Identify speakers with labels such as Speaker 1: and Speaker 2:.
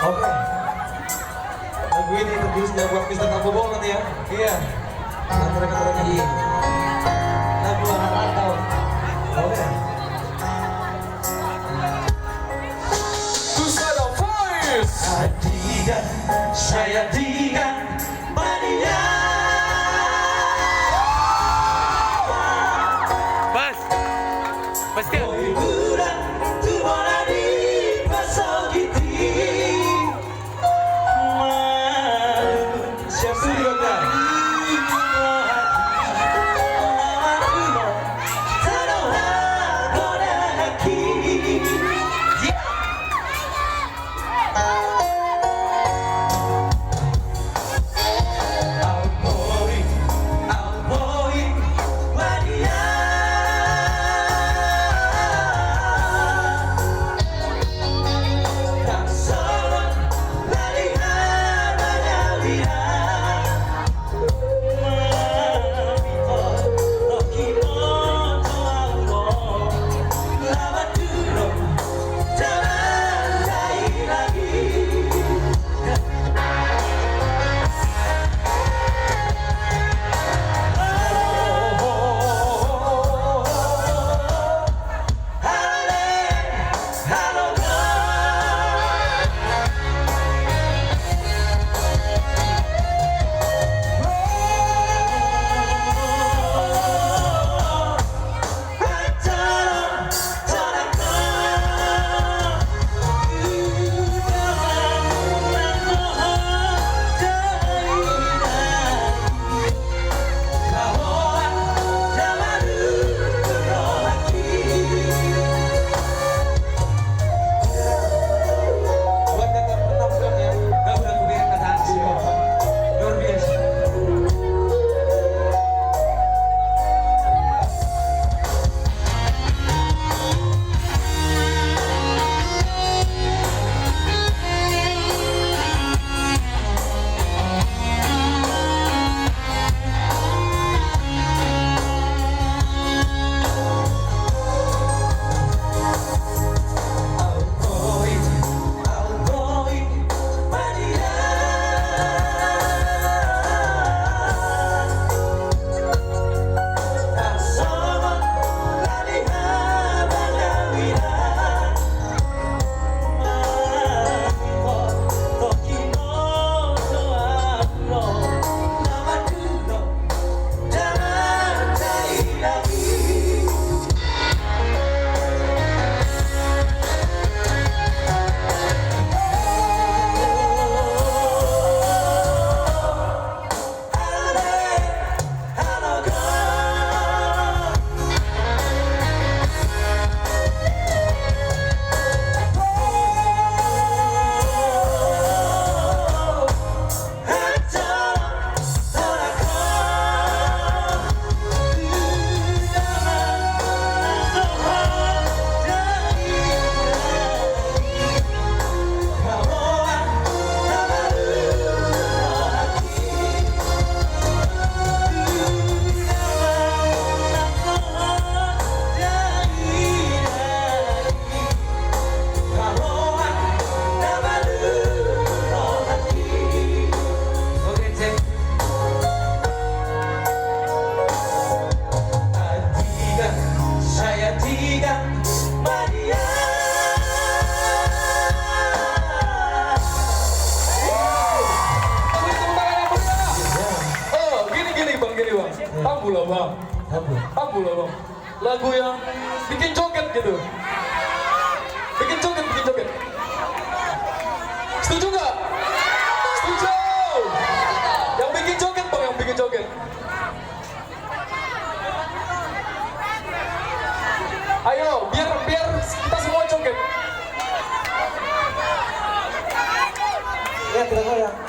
Speaker 1: Oke. Lagu ini tertulisnya buat Mister Kambobolon nanti ya. Iya. Nanti rekan-rekan nyanyi. Lagu anak rantau. Oke. Susana Voice. Adiga, saya diga, mania.
Speaker 2: Bas, pasti.
Speaker 1: Tabu lah bang, tabu lah bang. Lagu yang bikin joget gitu, bikin joget. Setuju nggak? Setuju. Yang bikin joget bang, yang bikin joget. Ayo, biar kita semua joget. Ya, kita goyang.